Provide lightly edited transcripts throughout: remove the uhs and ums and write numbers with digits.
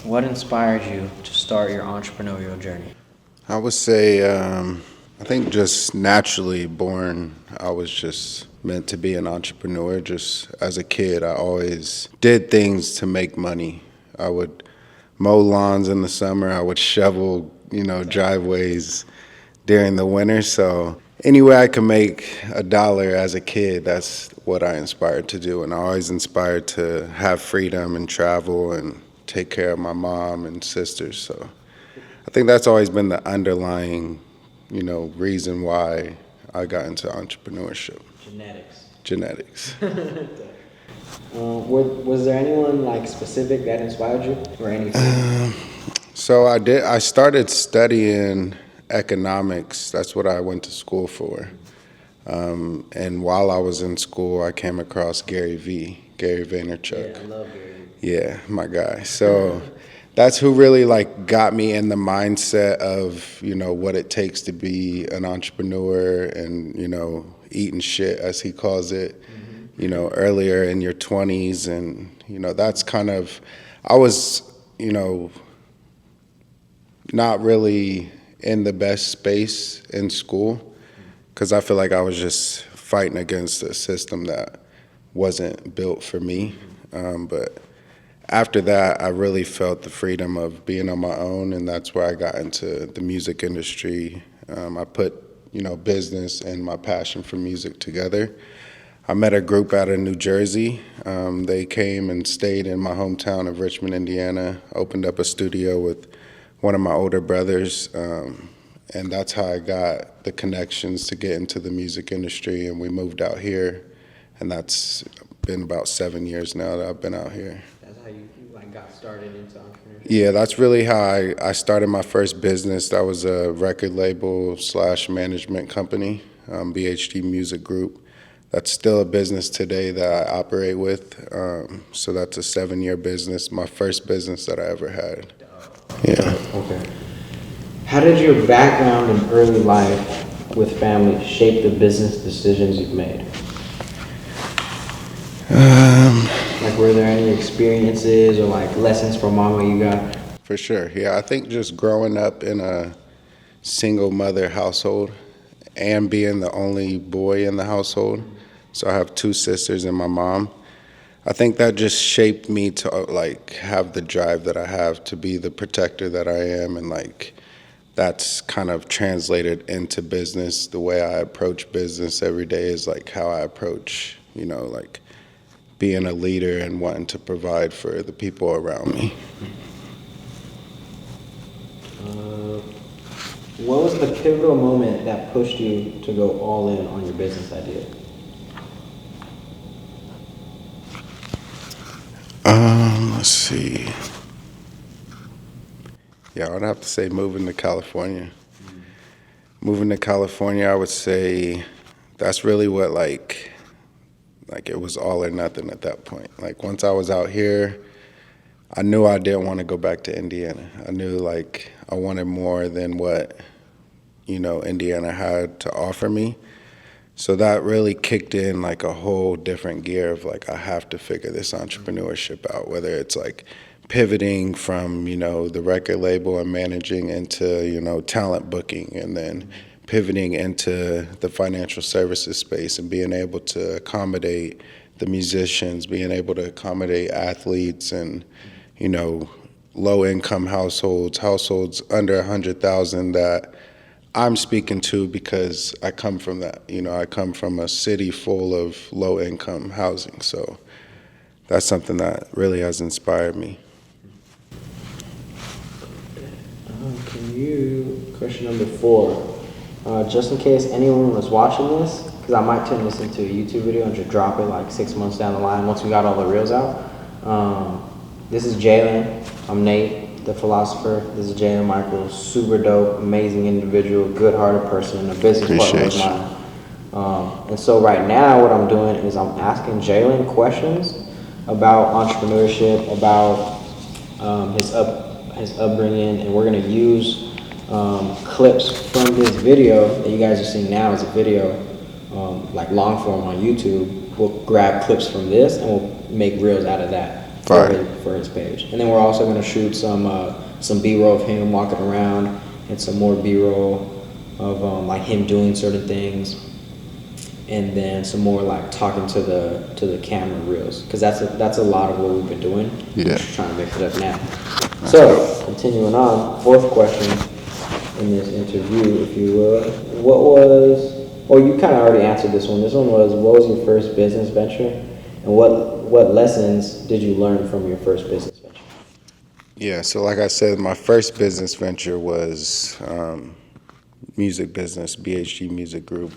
What inspired you to start your entrepreneurial journey? I would say, I think just naturally born, I was just meant to be an entrepreneur. Just as a kid, I always did things to make money. I would mow lawns in the summer. I would shovel, driveways during the winter. So any way I could make a dollar as a kid, that's what I inspired to do. And I always inspired to have freedom and travel and take care of my mom and sisters. So I think that's always been the underlying, reason why I got into entrepreneurship. Genetics. Genetics. Was there anyone like specific that inspired you, or anything? So I started studying economics. That's what I went to school for. And while I was in school, I came across Gary Vaynerchuk. Yeah, I love Gary. Yeah, my guy. So that's who really like got me in the mindset of, what it takes to be an entrepreneur and, eating shit as he calls it, earlier in your 20s. And, that's kind of, I was, not really in the best space in school because I feel like I was just fighting against a system that wasn't built for me. But after that, I really felt the freedom of being on my own, and that's where I got into the music industry. I put, business and my passion for music together. I met a group out of New Jersey. They came and stayed in my hometown of Richmond, Indiana, opened up a studio with one of my older brothers, and that's how I got the connections to get into the music industry, and we moved out here, and that's been about 7 years now that I've been out here. That's how you like got started into entrepreneurship. Yeah, that's really how I started my first business. That was a record label / management company, BHD Music Group. That's still a business today that I operate with. So that's a 7-year business, my first business that I ever had. Yeah. Okay. How did your background in early life with family shape the business decisions you've made? Like, were there any experiences or like lessons from mama you got? For sure. Yeah, I think just growing up in a single mother household and being the only boy in the household. So I have 2 sisters and my mom. I think that just shaped me to like have the drive that I have to be the protector that I am, and like that's kind of translated into business. The way I approach business every day is like how I approach, like being a leader and wanting to provide for the people around me. What was the pivotal moment that pushed you to go all in on your business idea? Let's see. Yeah, I would have to say moving to California. Moving to California, I would say that's really what like it was all or nothing at that point. Like once I was out here, I knew I didn't want to go back to Indiana. I knew like I wanted more than what, Indiana had to offer me. So that really kicked in like a whole different gear of like I have to figure this entrepreneurship out, whether it's like pivoting from, the record label and managing into, talent booking, and then pivoting into the financial services space and being able to accommodate the musicians, being able to accommodate athletes and, low income households under 100,000 that I'm speaking to because I come from that. I come from a city full of low-income housing, so that's something that really has inspired me. Question number 4. Just in case anyone was watching this, because I might turn this into a YouTube video and just drop it like 6 months down the line once we got all the reels out. This is Jalen. I'm Nate, the philosopher. This is Jalen Michael, super dope, amazing individual, good-hearted person, a business partner of mine. And so right now what I'm doing is I'm asking Jalen questions about entrepreneurship, about his upbringing, and we're going to use clips from this video that you guys are seeing now as a video, like long form on YouTube. We'll grab clips from this and we'll make reels out of that. Fire. for his page. And then we're also going to shoot some B-roll of him walking around and some more B-roll of like him doing certain things, and then some more like talking to the camera reels, because that's a lot of what we've been doing. Yeah. Just trying to mix it up now. So continuing on, fourth question in this interview, if you will, you kind of already answered this one. This one was, what was your first business venture, and what lessons did you learn from your first business venture? Yeah, so like I said, my first business venture was music business, BHG Music Group.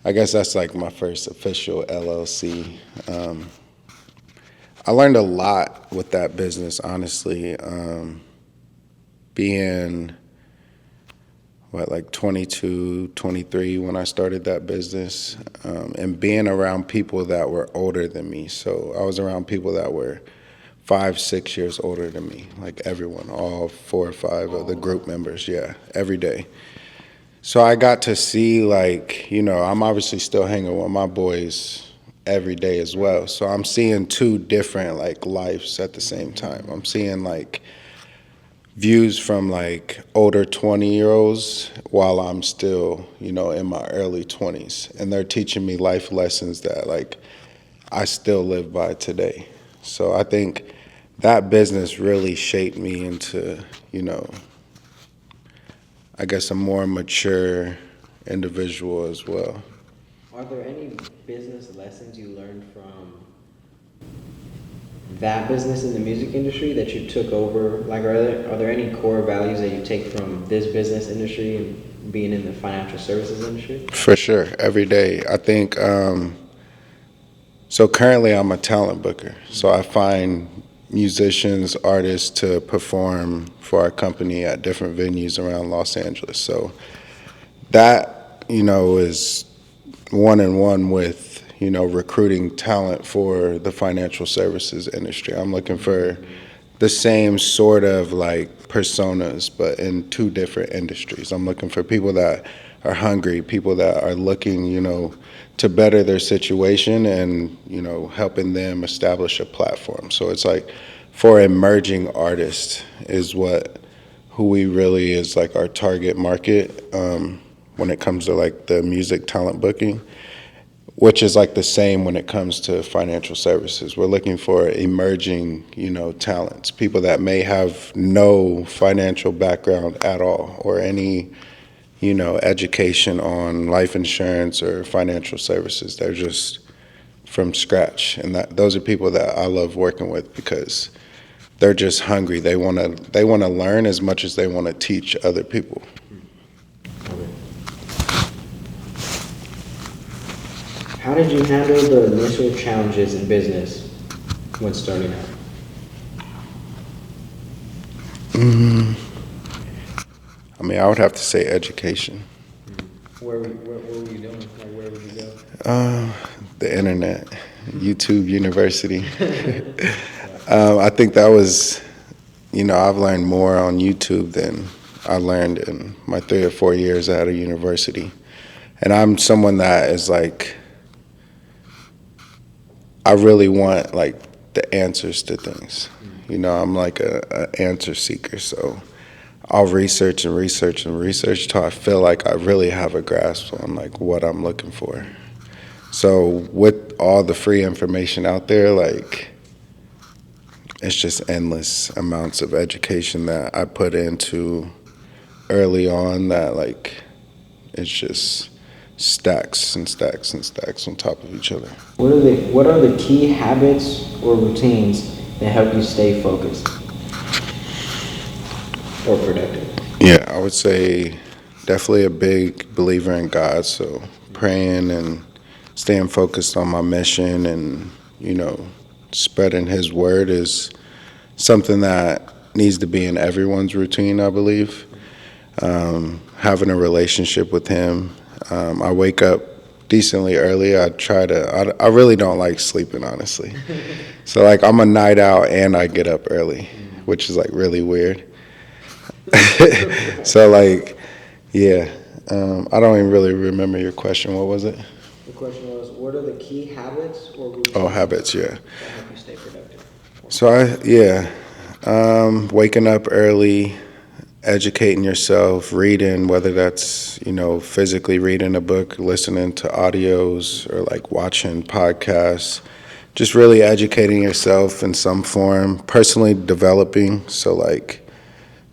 I guess that's like my first official LLC. I learned a lot with that business, honestly. Being, like 22, 23 when I started that business, and being around people that were older than me. So I was around people that were 5, 6 years older than me, like everyone, all 4 or 5 of the group members, every day. So I got to see, like, I'm obviously still hanging with my boys every day as well. So I'm seeing 2 different, like, lives at the same time. I'm seeing, like, views from, like, older 20-year-olds while I'm still, in my early 20s. And they're teaching me life lessons that, like, I still live by today. So I think that business really shaped me into, I guess, a more mature individual as well. Are there any business lessons you learned from that business in the music industry that you took over? Like, are there any core values that you take from this business industry and being in the financial services industry? For sure, every day. I think, so currently I'm a talent booker. So I find musicians, artists to perform for our company at different venues around Los Angeles. So that, is one-on-one with, recruiting talent for the financial services industry. I'm looking for the same sort of like personas, but in 2 different industries. I'm looking for people that are hungry, people that are looking, to better their situation and, helping them establish a platform. So it's like for emerging artists is who we really is like our target market when it comes to like the music talent booking, which is like the same when it comes to financial services. We're looking for emerging, talents, people that may have no financial background at all or any, education on life insurance or financial services. They're just from scratch. And those are people that I love working with because they're just hungry. They want to learn as much as they want to teach other people. How did you handle the initial challenges in business when starting out? I mean, I would have to say education. What were you doing? Like, where would you go? The internet, YouTube University. I think that was, I've learned more on YouTube than I learned in my 3 or 4 years at a university. And I'm someone that is like, I really want like the answers to things. I'm like a answer seeker, so I'll research and research and research till I feel like I really have a grasp on like what I'm looking for. So with all the free information out there, like it's just endless amounts of education that I put into early on that like it's just stacks and stacks and stacks on top of each other. What are the key habits or routines that help you stay focused or productive? Yeah, I would say definitely a big believer in God. So praying and staying focused on my mission and, spreading his word is something that needs to be in everyone's routine, I believe. Having a relationship with him. I wake up decently early. I really don't like sleeping, honestly. So like I'm a night out and I get up early, which is like really weird. So like, yeah, I don't even really remember your question. What was it? The question was, what are the key habits or routines Oh, habits, yeah. that help you stay productive? Waking up early, educating yourself, reading, whether that's, physically reading a book, listening to audios, or like watching podcasts, just really educating yourself in some form, personally developing, so like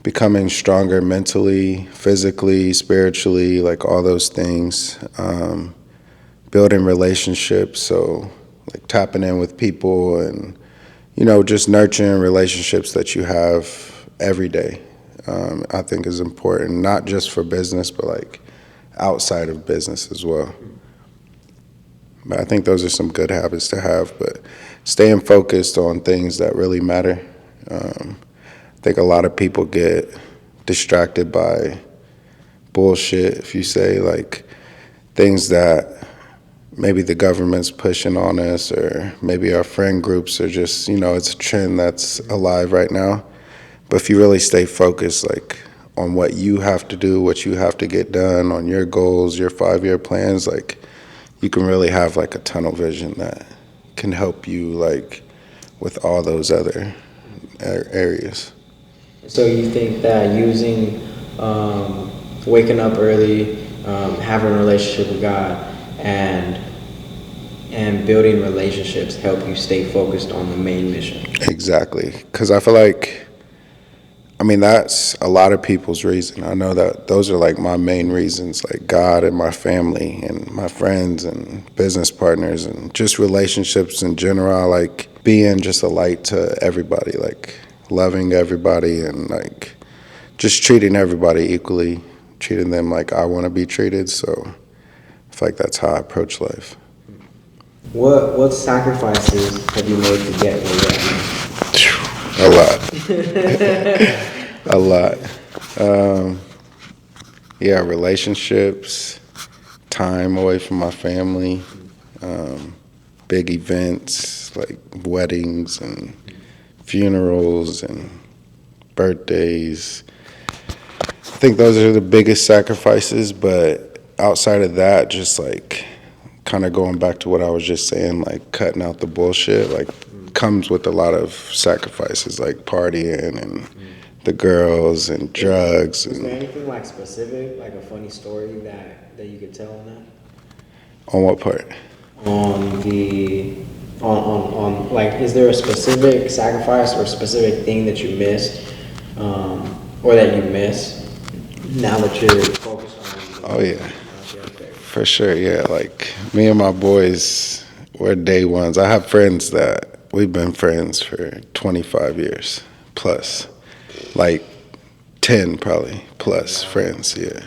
becoming stronger mentally, physically, spiritually, like all those things. Building relationships, so like tapping in with people and, just nurturing relationships that you have every day. I think is important, not just for business, but like outside of business as well. But I think those are some good habits to have, but staying focused on things that really matter. I think a lot of people get distracted by bullshit, if you say, like things that maybe the government's pushing on us, or maybe our friend groups are just, it's a trend that's alive right now. But if you really stay focused, like on what you have to do, what you have to get done, on your goals, your 5-year plans, like you can really have like a tunnel vision that can help you like with all those other areas. So you think that using, waking up early, having a relationship with God, and building relationships help you stay focused on the main mission? Exactly, because I feel like, that's a lot of people's reason. I know that those are like my main reasons, like God and my family and my friends and business partners and just relationships in general. I like being just a light to everybody, like loving everybody and like just treating everybody equally, treating them like I want to be treated. So I feel like that's how I approach life. What sacrifices have you made to get where you're at? A lot. A lot. Relationships, time away from my family, big events like weddings and funerals and birthdays. I think those are the biggest sacrifices, but outside of that, just like kind of going back to what I was just saying, like cutting out the bullshit, like comes with a lot of sacrifices, like partying and the girls and drugs. Is there anything like specific, like a funny story that you could tell on that? On what part? On the on like, is there a specific sacrifice or specific thing that you missed, or that you miss now that you're focused on? Oh yeah, for sure. Yeah, like me and my boys, we're day ones. I have friends that we've been friends for 25 years plus, like 10 probably plus friends. Yeah.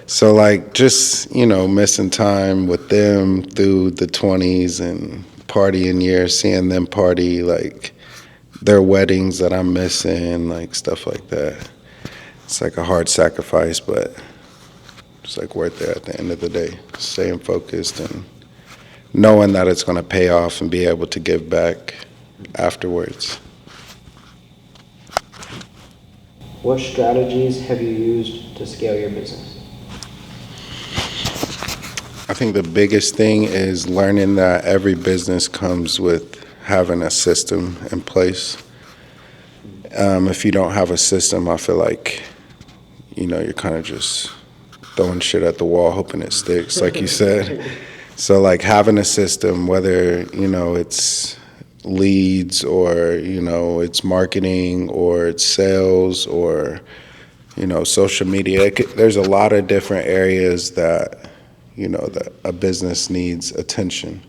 So like just, missing time with them through the 20s and partying years, seeing them party, like their weddings that I'm missing, like stuff like that. It's like a hard sacrifice, but it's like worth it at the end of the day. Staying focused and knowing that it's going to pay off and be able to give back afterwards. What strategies have you used to scale your business? I think the biggest thing is learning that every business comes with having a system in place. If you don't have a system, I feel like, you're kind of just throwing shit at the wall, hoping it sticks, like you said. So like having a system, whether, it's leads or, it's marketing or it's sales or, social media. There's a lot of different areas that, that a business needs attention.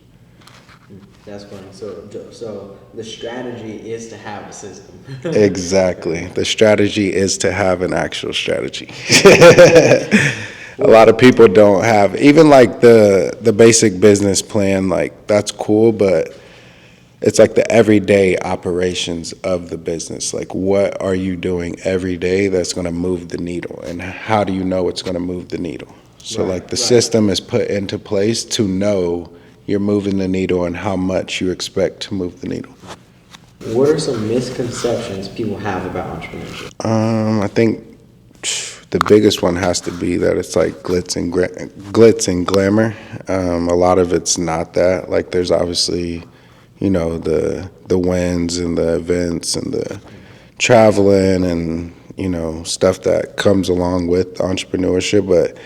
That's funny. So the strategy is to have a system. Exactly. The strategy is to have an actual strategy. A lot of people don't have, even like the basic business plan, like that's cool, but it's like the everyday operations of the business. Like what are you doing every day that's going to move the needle, and how do you know it's going to move the needle? So like the system is put into place to know you're moving the needle and how much you expect to move the needle. What are some misconceptions people have about entrepreneurship? I think the biggest one has to be that it's like glitz and glamour. A lot of it's not that. Like there's obviously, you know, the wins and the events and the traveling and, you know, stuff that comes along with entrepreneurship. But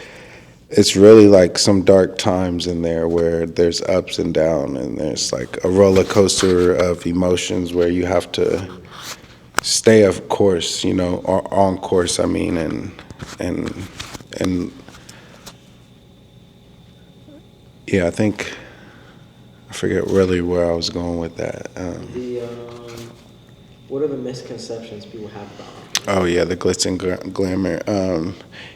it's really like some dark times in there where there's ups and downs, and there's like a roller coaster of emotions where you have to stay of course, you know, or on course, I mean, and yeah, I think I forget really where I was going with that. What are the misconceptions people have about Oh yeah, the glitz and glamour.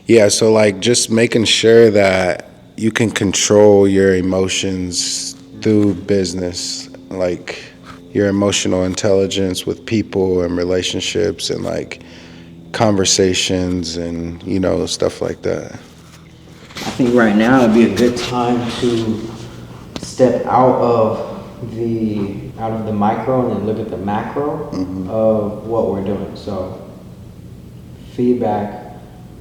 Yeah, so like just making sure that you can control your emotions through business, like your emotional intelligence with people and relationships and like conversations and, you know, stuff like that. I think right now would be a good time to step out of the micro and then look at the macro of what we're doing. So feedback,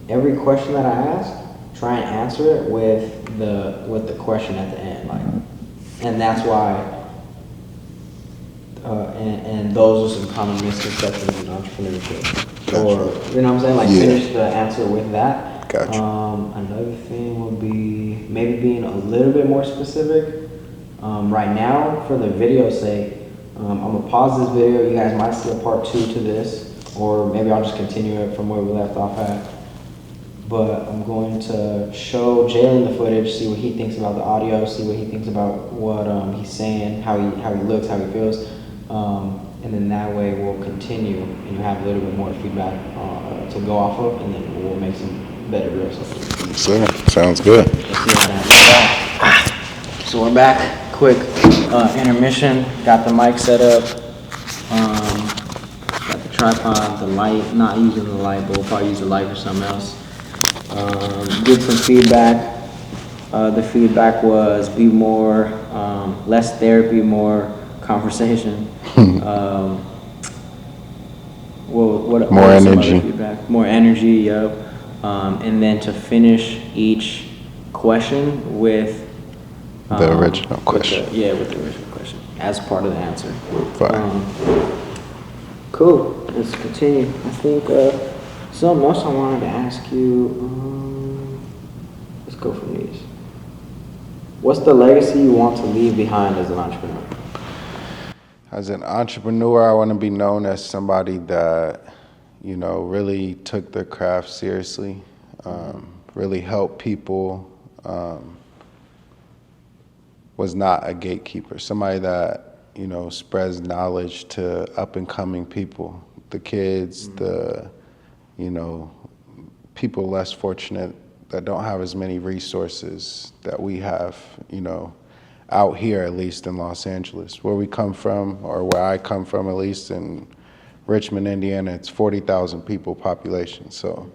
every question that I ask, try and answer it with the question at the end, like, and that's why and those are some common misconceptions in entrepreneurship. Gotcha. Or, you know what I'm saying? Like, Yeah. finish the answer with that. Gotcha. Another thing would be maybe being a little bit more specific. Right now, for the video's sake, I'm gonna pause this video. You guys might see a part 2 to this, or maybe I'll just continue it from where we left off at. But I'm going to show Jalen the footage, see what he thinks about the audio, see what he thinks about what he's saying, how he looks, how he feels. And then that way we'll continue and you have a little bit more feedback to go off of, and then we'll make some better reels. So, sounds good. So we're back. Quick intermission. Got the mic set up. Got the tripod, the light. Not using the light, but we'll probably use the light for something else. Get some feedback. The feedback was be more, less therapy, more conversation. What More are some other energy. feedback? More energy, yep. And then to finish each question with The original question. with the original question as part of the answer. Fine. Cool. Let's continue. I think something else I wanted to ask you. Let's go from these. What's the legacy you want to leave behind as an entrepreneur? As an entrepreneur, I want to be known as somebody that, you know, really took their craft seriously, really helped people, was not a gatekeeper, somebody that, you know, spreads knowledge to up and coming people, the kids, the, you know, people less fortunate that don't have as many resources that we have, you know, out here, at least in Los Angeles. Where we come from, or where I come from, at least in Richmond, Indiana, it's 40,000 people population. So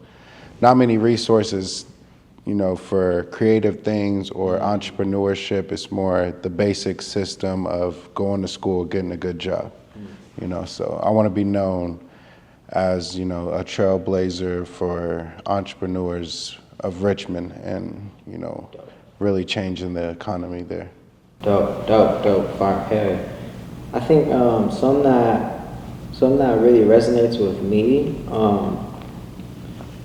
not many resources, you know, for creative things or entrepreneurship. It's more the basic system of going to school, getting a good job, you know. So I want to be known as, you know, a trailblazer for entrepreneurs of Richmond and, you know, really changing the economy there. Dope. Fire. Hell yeah. I think something that really resonates with me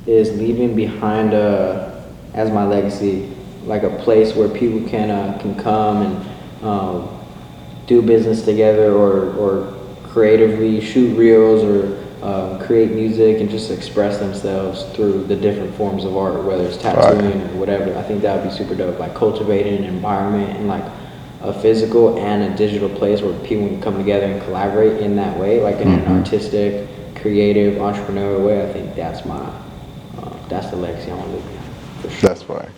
is leaving behind as my legacy, like a place where people can come and do business together, or creatively shoot reels, or create music and just express themselves through the different forms of art, whether it's tattooing or whatever. I think that would be super dope. Like cultivating an environment and like a physical and a digital place where people can come together and collaborate in that way, like in an artistic, creative, entrepreneurial way. I think that's that's the legacy I want to leave behind, for sure. That's why.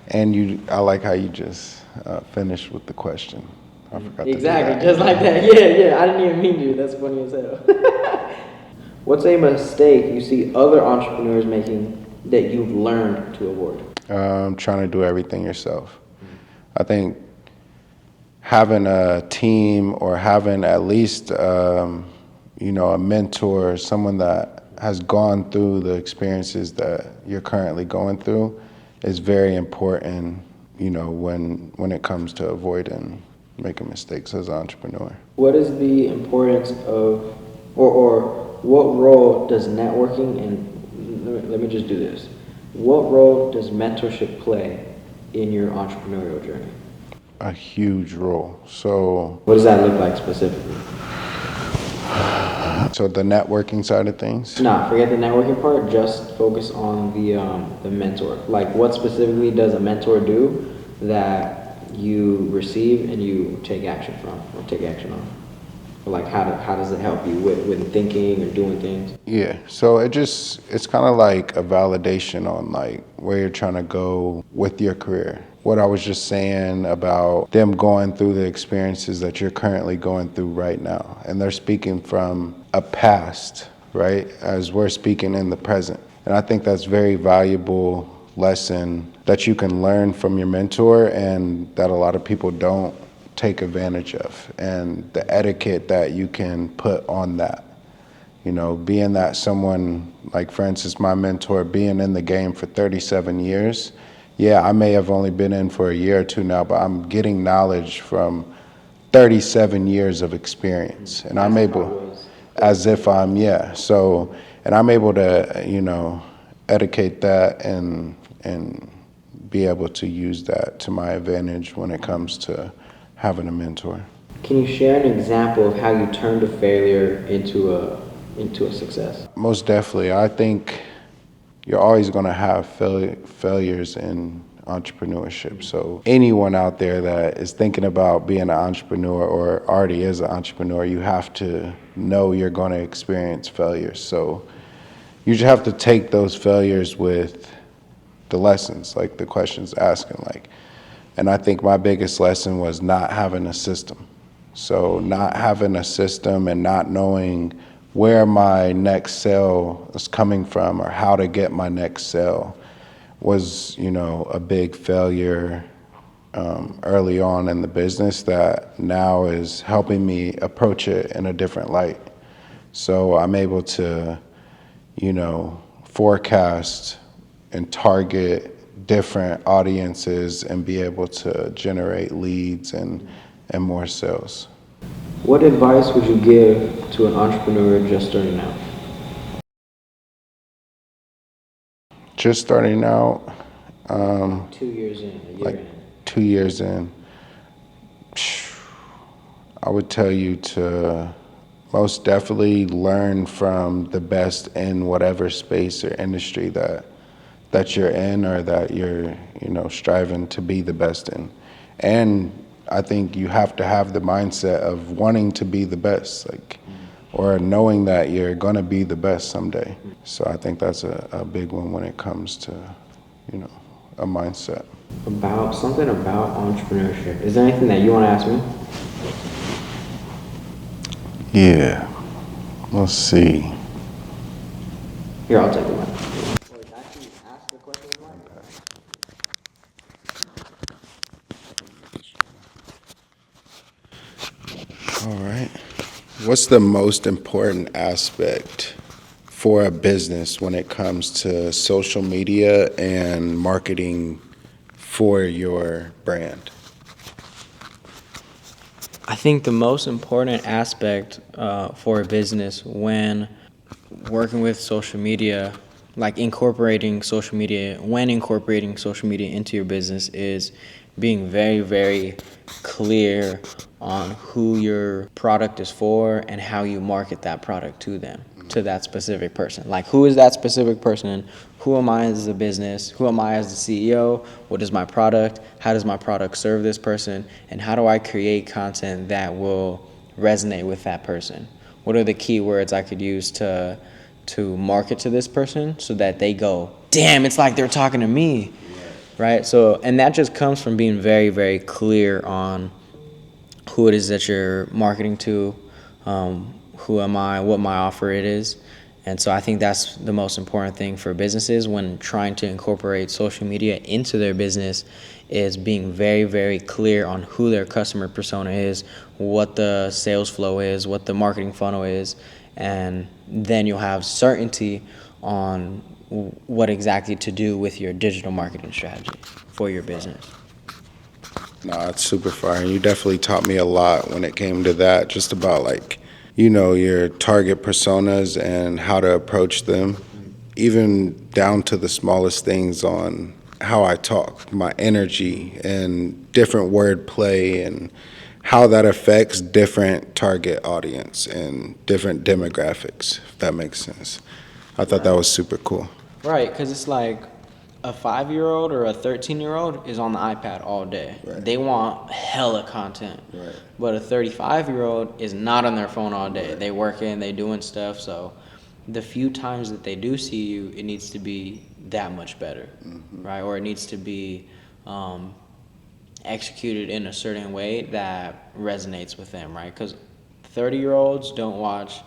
And I like how you just finished with the question. I forgot to do Exactly, that. just like that. Yeah. I didn't even mean to. That's funny as hell. What's a mistake you see other entrepreneurs making that you've learned to avoid? Trying to do everything yourself. I think having a team or having at least, you know, a mentor, someone that has gone through the experiences that you're currently going through is very important, you know, when it comes to avoiding making mistakes as an entrepreneur. What is the importance of, or what role does networking and, let me just do this. What role does mentorship play in your entrepreneurial journey? A huge role. So What does that look like specifically? So the networking side of things? Nah, forget the networking part. Just focus on the mentor. Like, what specifically does a mentor do that you receive and you take action from or take action on? Or like, how does it help you with thinking or doing things? Yeah, so it's kind of like a validation on like where you're trying to go with your career. What I was just saying about them going through the experiences that you're currently going through right now. And they're speaking from a past, right? As we're speaking in the present. And I think that's very valuable lesson that you can learn from your mentor and that a lot of people don't take advantage of, and the etiquette that you can put on that. You know, being that someone like, for instance, my mentor, being in the game for 37 years, yeah, I may have only been in for a year or two now, but I'm getting knowledge from 37 years of experience. And I'm able, as if I'm, yeah. So, and I'm able to, you know, etiquette that and be able to use that to my advantage when it comes to having a mentor. Can you share an example of how you turned a failure into a success? Most definitely. I think you're always going to have failures in entrepreneurship. So anyone out there that is thinking about being an entrepreneur or already is an entrepreneur, you have to know you're going to experience failures. So you just have to take those failures with the lessons, like the questions asking, like. And I think my biggest lesson was not having a system. So not having a system and not knowing where my next sale is coming from or how to get my next sale was, you know, a big failure early on in the business that now is helping me approach it in a different light. So I'm able to, you know, forecast and target different audiences and be able to generate leads and more sales. What advice would you give to an entrepreneur just starting out? Just starting out, 2 years in, a year like in. 2 years in, I would tell you to most definitely learn from the best in whatever space or industry that you're in or that you're, you know, striving to be the best in. And I think you have to have the mindset of wanting to be the best, like, or knowing that you're gonna be the best someday. So I think that's a big one when it comes to, you know, a mindset. About something about entrepreneurship. Is there anything that you want to ask me? Yeah, let's see. Here, I'll take the mic. Actually, ask the question. All right. What's the most important aspect for a business when it comes to social media and marketing for your brand? I think the most important aspect for a business when working with social media, like incorporating social media, when incorporating social media into your business, is being very, very clear on who your product is for and how you market that product to them, to that specific person. Like, who is that specific person? Who am I as a business? Who am I as the CEO? What is my product? How does my product serve this person? And how do I create content that will resonate with that person? What are the keywords I could use to market to this person so that they go, damn, it's like they're talking to me, right? So, and that just comes from being very, very clear on who it is that you're marketing to, who am I, what my offer it is. And so I think that's the most important thing for businesses when trying to incorporate social media into their business, is being very, very clear on who their customer persona is, what the sales flow is, what the marketing funnel is, and then you'll have certainty on what exactly to do with your digital marketing strategy for your business. Nah, it's super fire. You definitely taught me a lot when it came to that, just about like, your target personas and how to approach them, even down to the smallest things on how I talk, my energy, and different wordplay, and how that affects different target audience and different demographics, if that makes sense. I thought that was super cool. Right, because it's like a 5-year-old or a 13-year-old is on the iPad all day. Right. They want hella content. Right. But a 35-year-old is not on their phone all day. Right. They working, they doing stuff. So the few times that they do see you, it needs to be that much better, right? Or it needs to be executed in a certain way that resonates with them, right? Because 30-year-olds don't watch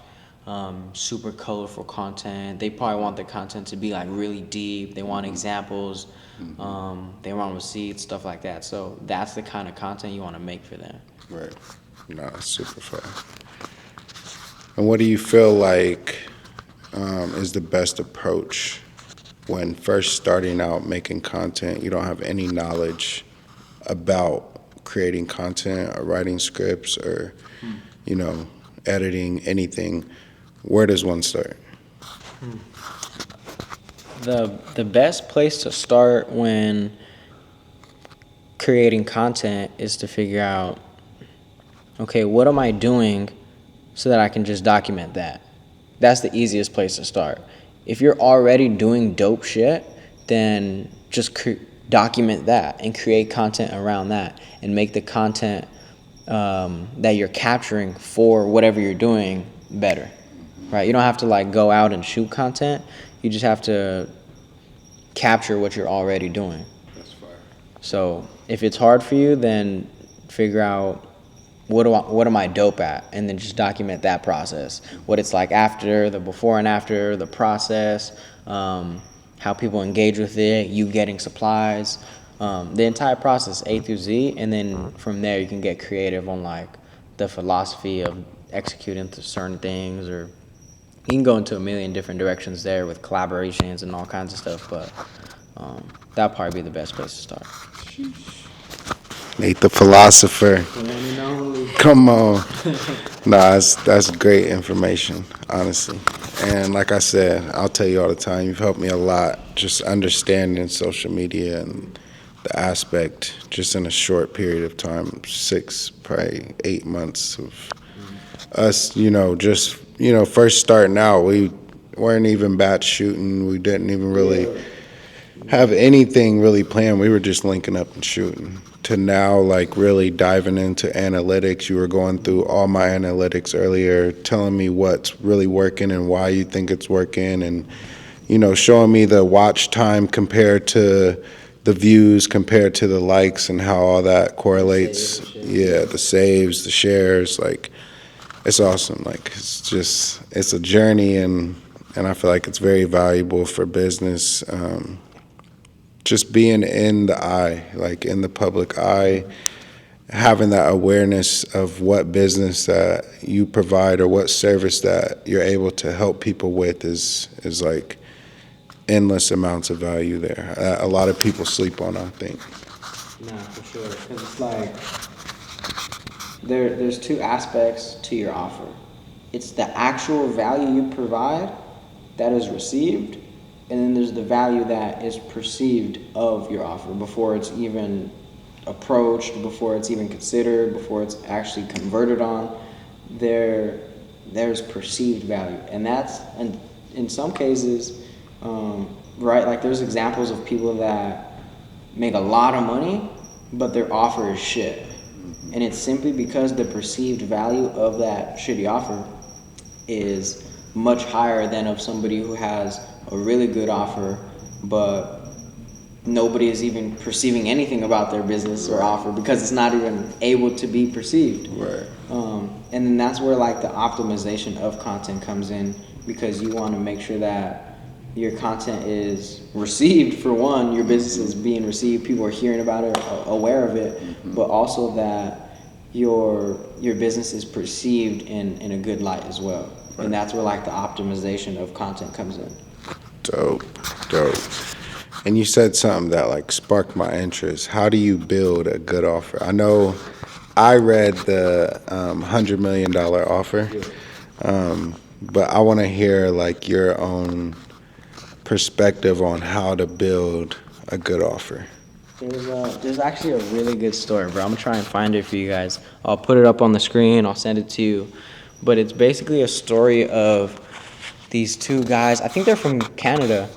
super colorful content. They probably want the content to be like really deep. They want examples. They want receipts, stuff like that. So that's the kind of content you want to make for them. Right. No, it's super fire. And what do you feel like is the best approach when first starting out making content? You don't have any knowledge about creating content or writing scripts or, editing anything. Where does one start? The best place to start when creating content is to figure out, okay, what am I doing so that I can just document that? That's the easiest place to start. If you're already doing dope shit, then just document that and create content around that and make the content that you're capturing for whatever you're doing better, right? You don't have to like go out and shoot content. You just have to capture what you're already doing. That's fire. So if it's hard for you, then figure out what am I dope at, and then just document that process. What it's like after, the before and after, the process, how people engage with it, you getting supplies, the entire process A through Z, and then from there you can get creative on like the philosophy of executing certain things, or you can go into a million different directions there with collaborations and all kinds of stuff, but that'll probably be the best place to start. Nate the philosopher. Come on. Nah, that's great information, honestly. And like I said, I'll tell you all the time, you've helped me a lot just understanding social media and the aspect just in a short period of time, 6, probably 8 months of us, just, first starting out. We weren't even batch shooting. We didn't even really have anything really planned. We were just linking up and shooting. To now, like, really diving into analytics. You were going through all my analytics earlier, telling me what's really working and why you think it's working, and, showing me the watch time compared to the views, compared to the likes, and how all that correlates. Yeah, the saves, the shares, like, it's awesome. Like, it's a journey, and I feel like it's very valuable for business. Just being in the eye, like in the public eye, having that awareness of what business that you provide or what service that you're able to help people with is like endless amounts of value there. A lot of people sleep on, I think. No, for sure. Because it's like there's two aspects to your offer. It's the actual value you provide that is received, and then there's the value that is perceived of your offer before it's even approached, before it's even considered, before it's actually converted on. There's perceived value, and that's, and in some cases, right, like there's examples of people that make a lot of money, but their offer is shit. And it's simply because the perceived value of that shitty offer is much higher than of somebody who has a really good offer, but nobody is even perceiving anything about their business or offer because it's not even able to be perceived. Right. And then that's where like the optimization of content comes in, because you want to make sure that your content is received. For one, your business is being received, people are hearing about it, aware of it, but also that your business is perceived in a good light as well. Right. And that's where like the optimization of content comes in. Dope. And you said something that like sparked my interest. How do you build a good offer? I know I read the $100 million offer, but I want to hear like your own perspective on how to build a good offer. There's actually a really good story, bro. I'm gonna try and find it for you guys. I'll put it up on the screen. I'll send it to you. But it's basically a story of these two guys. I think they're from Canada,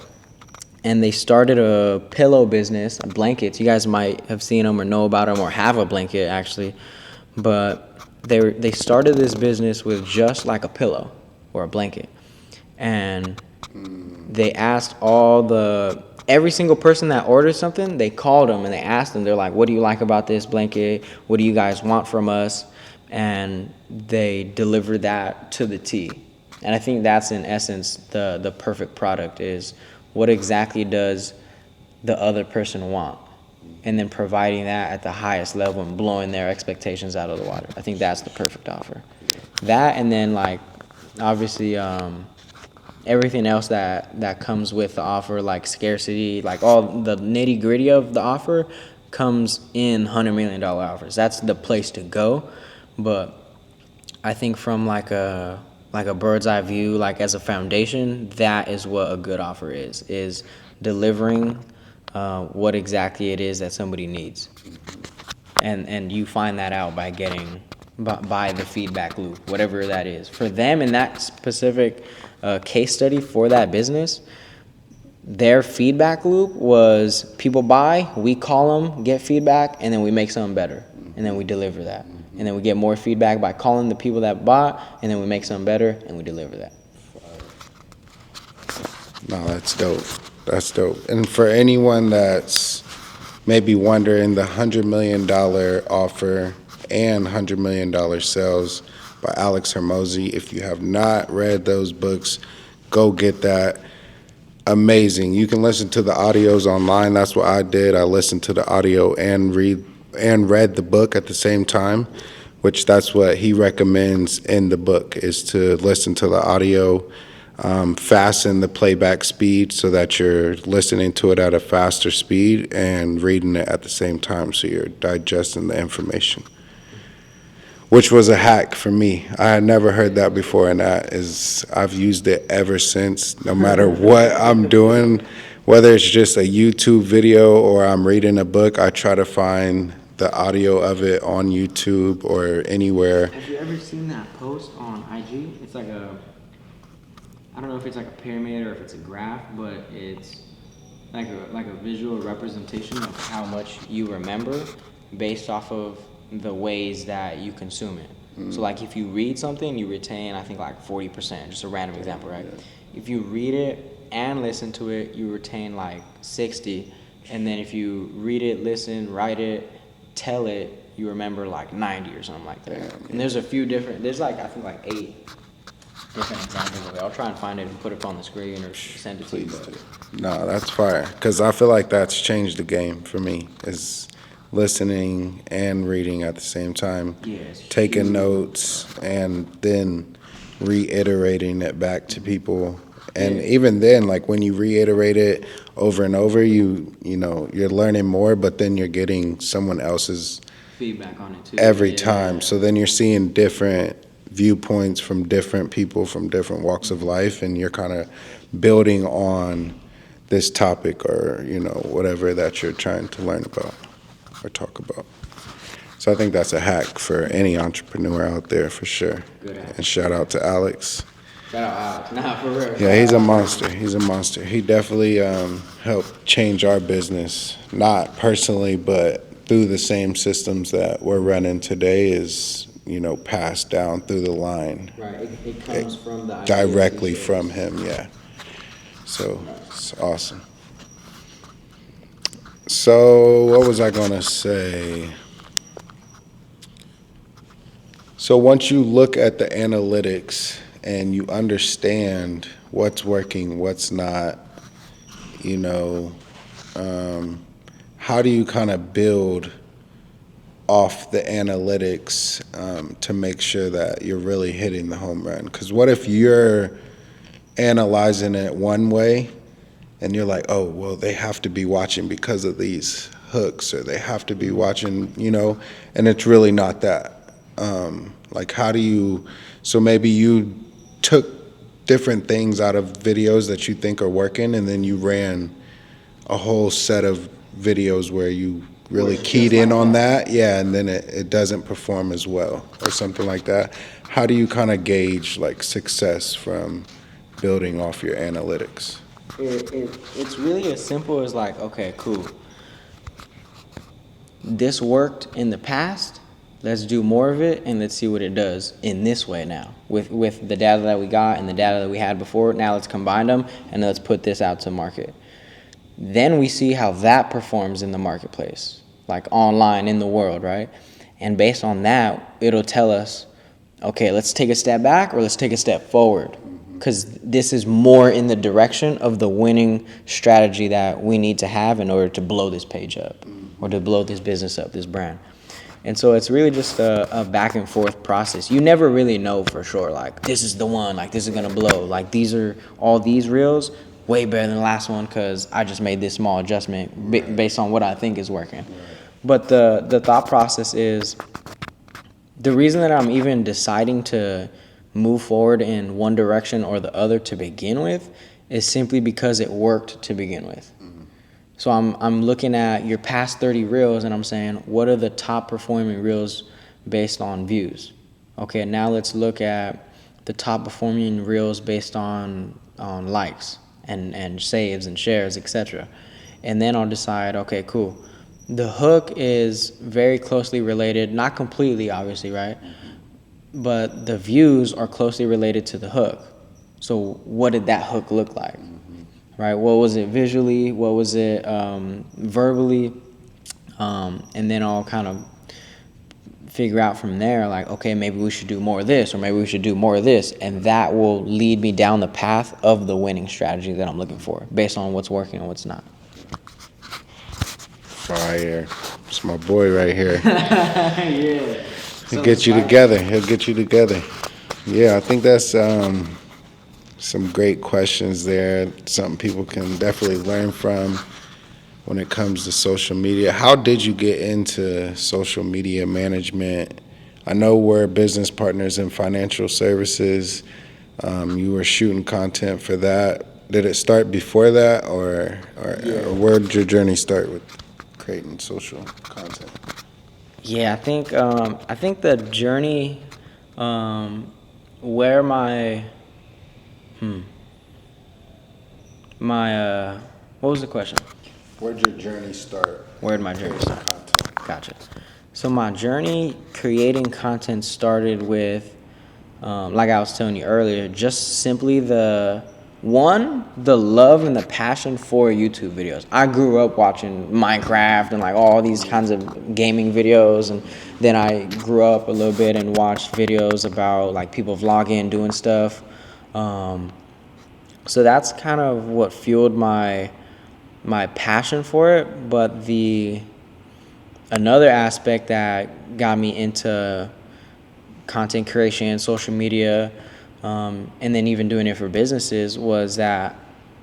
and they started a pillow business, blankets. You guys might have seen them or know about them or have a blanket actually. But they started this business with just like a pillow or a blanket, and they asked every single person that ordered something, they called them and they asked them, they're like, what do you like about this blanket? What do you guys want from us? And they delivered that to the T. And I think that's in essence the perfect product is what exactly does the other person want? And then providing that at the highest level and blowing their expectations out of the water. I think that's the perfect offer. That and then like obviously everything else that comes with the offer, like scarcity, like all the nitty gritty of the offer comes in $100 million offers. That's the place to go. But I think from like a bird's eye view, like as a foundation, that is what a good offer is delivering what exactly it is that somebody needs. And you find that out by getting by the feedback loop, whatever that is. For them in that specific case study for that business, their feedback loop was people buy, we call them, get feedback, and then we make something better, and then we deliver that. And then we get more feedback by calling the people that bought, and then we make something better, and we deliver that. No, that's dope. That's dope. And for anyone that's maybe wondering, the $100 million offer and $100 million sales by Alex Hermosi, if you have not read those books, go get that. Amazing. You can listen to the audios online. That's what I did. I listened to the audio and read the book at the same time, which that's what he recommends in the book, is to listen to the audio, fasten the playback speed so that you're listening to it at a faster speed and reading it at the same time so you're digesting the information, which was a hack for me. I had never heard that before, and I've used it ever since. No matter what I'm doing, whether it's just a YouTube video or I'm reading a book, I try to find the audio of it on YouTube or anywhere. Have you ever seen that post on IG? It's like I don't know if it's like a pyramid or if it's a graph, but it's like a visual representation of how much you remember based off of the ways that you consume it. So like if you read something, you retain I think like 40%, just a random example, right? If you read it and listen to it, you retain like 60, and then if you read it, listen, write it, tell it, you remember like 90 or something like that. And there's a few different, there's like I think like 8 different examples of it. I'll try and find it and put it up on the screen or send it to you. No, that's fire, because I feel like that's changed the game for me, is listening and reading at the same time, taking notes, and then reiterating it back to people. And even then, like when you reiterate it over and over, you know, you're learning more, but then you're getting someone else's feedback on it too every time. So then you're seeing different viewpoints from different people from different walks of life, and you're kind of building on this topic or, you know, whatever that you're trying to learn about or talk about. So I think that's a hack for any entrepreneur out there for sure. Good hack. And shout out to Alex. Shout out Alex. Nah, for real. Yeah, he's a monster. He's a monster. He definitely helped change our business, not personally, but through the same systems that we're running today is, you know, passed down through the line. Right, it comes from the directly from him, yeah. So it's awesome. So what was I gonna say? So once you look at the analytics and you understand what's working, what's not, you know, how do you kind of build off the analytics to make sure that you're really hitting the home run? Because what if you're analyzing it one way and you're like, oh, well, they have to be watching because of these hooks, or they have to be watching, and it's really not that. Like, how do you, so maybe you took different things out of videos that you think are working, and then you ran a whole set of videos where you really keyed in on that, yeah, and then it doesn't perform as well or something like that. How do you kind of gauge like success from building off your analytics? It's really as simple as like, okay, cool. This worked in the past. Let's do more of it, and let's see what it does in this way now. With the data that we got and the data that we had before, now let's combine them, and let's put this out to market. Then we see how that performs in the marketplace, like online in the world, right? And based on that, it'll tell us, okay, let's take a step back or let's take a step forward, because this is more in the direction of the winning strategy that we need to have in order to blow this page up or to blow this business up, this brand. And so it's really just a back and forth process. You never really know for sure, like, this is the one, like, this is going to blow. Like, all these reels, way better than the last one because I just made this small adjustment based on what I think is working. But the thought process is, the reason that I'm even deciding to move forward in one direction or the other to begin with is simply because it worked to begin with. So I'm looking at your past 30 reels and I'm saying, what are the top performing reels based on views? Okay, now let's look at the top performing reels based on likes and saves and shares, etc. And then I'll decide, okay, cool. The hook is very closely related, not completely obviously, right? But the views are closely related to the hook. So what did that hook look like? Right? What was it visually? What was it verbally? And then I'll kind of figure out from there, like, okay, maybe we should do more of this, or maybe we should do more of this. And that will lead me down the path of the winning strategy that I'm looking for, based on what's working and what's not. Fire. It's my boy right here. Yeah. He'll get you together. Yeah, I think that's some great questions there. Something people can definitely learn from when it comes to social media. How did you get into social media management? I know we're business partners in financial services. You were shooting content for that. Did it start before that, or where did your journey start with creating social content? Yeah, I think the journey, where my what was the question? Where'd your journey start? Where'd my journey start? Content. Gotcha. So my journey creating content started with, like I was telling you earlier, just simply the love and the passion for YouTube videos. I grew up watching Minecraft and like all these kinds of gaming videos, and then I grew up a little bit and watched videos about like people vlogging, doing stuff. So that's kind of what fueled my passion for it. But another aspect that got me into content creation, social media, and then even doing it for businesses was that,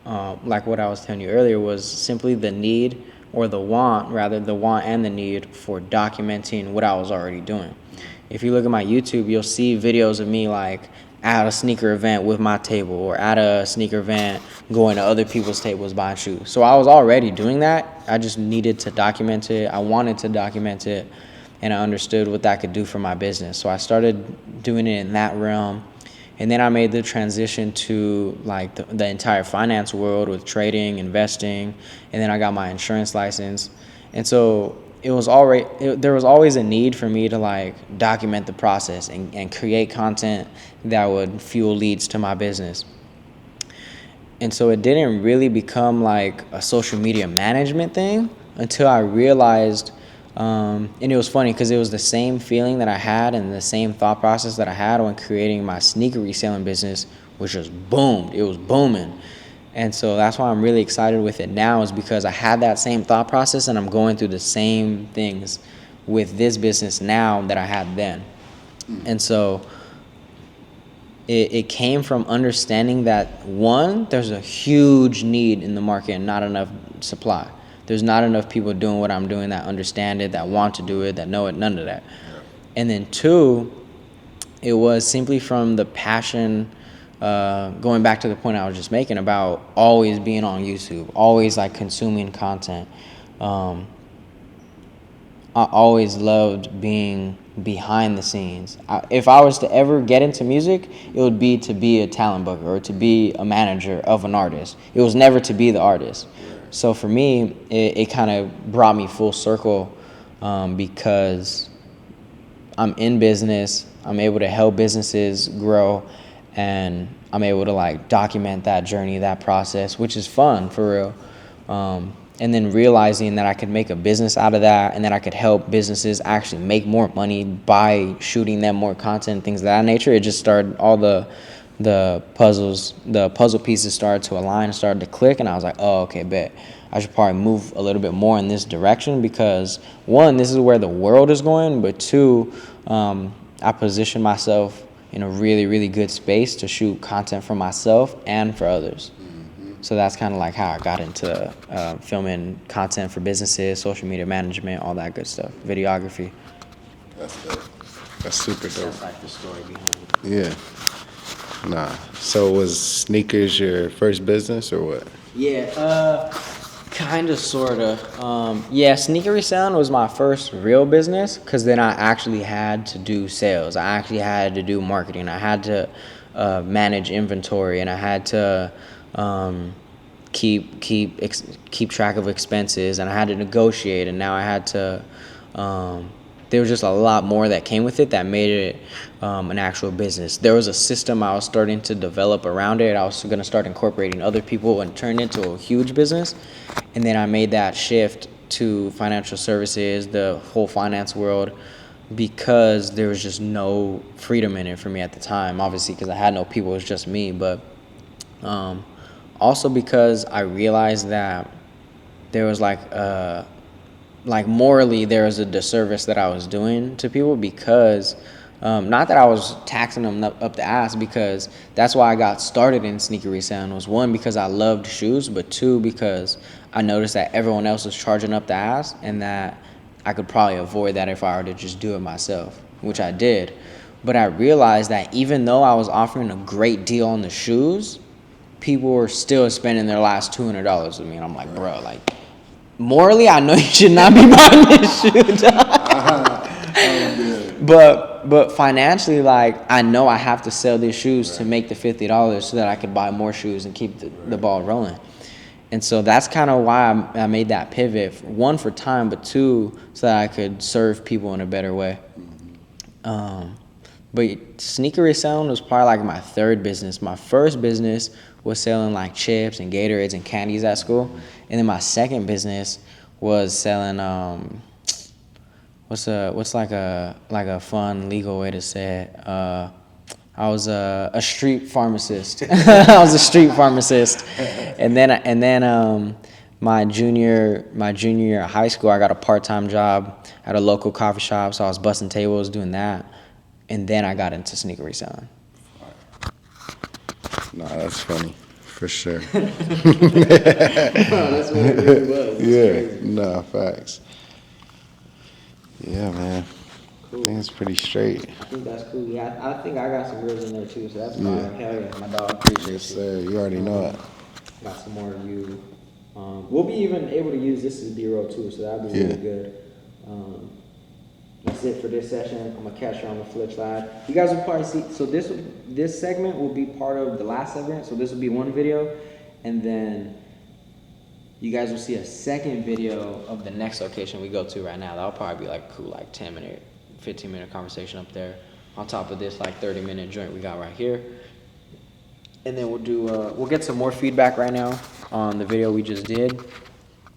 like what I was telling you earlier, was simply the need, or the want and the need for documenting what I was already doing. If you look at my YouTube, you'll see videos of me like at a sneaker event with my table, or at a sneaker event going to other people's tables buying shoes. So I was already doing that. I just needed to document it. I wanted to document it, and I understood what that could do for my business. So I started doing it in that realm. And then I made the transition to like the entire finance world with trading, investing, and then I got my insurance license. And so there was always a need for me to like document the process and create content that would fuel leads to my business. And so it didn't really become like a social media management thing until I realized, and it was funny because it was the same feeling that I had and the same thought process that I had when creating my sneaker reselling business, which was boomed. It was booming. And so that's why I'm really excited with it now, is because I had that same thought process and I'm going through the same things with this business now that I had then. And so it came from understanding that, one, there's a huge need in the market and not enough supply. There's not enough people doing what I'm doing that understand it, that want to do it, that know it, none of that. And then two, it was simply from the passion, going back to the point I was just making about always being on YouTube, always like consuming content. I always loved being behind the scenes. If I was to ever get into music, it would be to be a talent booker or to be a manager of an artist. It was never to be the artist. So for me, it kind of brought me full circle, because I'm in business, I'm able to help businesses grow, and I'm able to like document that journey, that process, which is fun for real. And then realizing that I could make a business out of that, and that I could help businesses actually make more money by shooting them more content, things of that nature. It just started, all the puzzle pieces started to align, started to click, and I was like, oh, okay, bet. I should probably move a little bit more in this direction, because one, this is where the world is going, but two, I position myself in a really, really good space to shoot content for myself and for others. So that's kind of like how I got into filming content for businesses, social media management, all that good stuff, videography. That's dope. That's super dope. That's like the story behind it. Yeah. Nah. So was sneakers your first business or what? Yeah, kind of, sort of. Yeah, sneaker reselling was my first real business, because then I actually had to do sales. I actually had to do marketing. I had to manage inventory, and I had to keep track of expenses, and I had to negotiate, and now I had to there was just a lot more that came with it that made it an actual business. There was a system I was starting to develop around it. I was going to start incorporating other people and turn it into a huge business. And then I made that shift to financial services, the whole finance world, because there was just no freedom in it for me at the time. Obviously, because I had no people, it was just me. But also because I realized that there was like morally there was a disservice that I was doing to people, because not that I was taxing them up the ass, because that's why I got started in sneaker reselling. Was one, because I loved shoes, but two, because I noticed that everyone else was charging up the ass, and that I could probably avoid that if I were to just do it myself, which I did. But I realized that even though I was offering a great deal on the shoes, people were still spending their last $200 with me, and I'm like, bro, like, morally, I know you should not be buying this shoe. But financially, like, I know I have to sell these shoes to make the $50 so that I could buy more shoes and keep the ball rolling. And so that's kind of why I made that pivot. One, for time, but two, so that I could serve people in a better way. But sneaker reselling was probably like my third business. My first business was selling like chips and Gatorades and candies at school. And then my second business was selling what's like a fun legal way to say it. I was a street pharmacist. I was a street pharmacist. And then my junior year of high school, I got a part-time job at a local coffee shop, so I was busting tables doing that. And then I got into sneaker reselling. Nah, that's funny. For sure. No, that's what it really was. Crazy. Nah, facts. Yeah, man. Cool. I think it's pretty straight. I think that's cool. Yeah, I think I got some girls in there too, so that's fine. Hell yeah, my dog. Appreciate Yes, sir. You already know it. Got some more of you. We'll be even able to use this as B-roll too, so that'll be really good. That's it for this session. I'm gonna catch you on the flip side. You guys will probably see. So this segment will be part of the last segment. So this will be one video, and then you guys will see a second video of the next location we go to right now. That'll probably be like a cool, like 10-minute, 15-minute conversation up there. On top of this, like 30-minute joint we got right here. And then we'll get some more feedback right now on the video we just did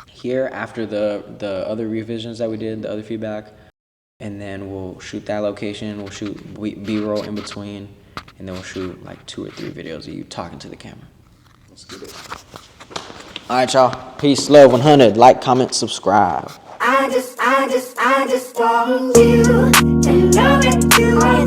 here after the other revisions that we did, the other feedback. And then we'll shoot that location, we'll shoot B-roll in between, and then we'll shoot like 2 or 3 videos of you talking to the camera. Let's get it. All right, y'all. Peace, love, 100. Like, comment, subscribe. I just want you to know that you are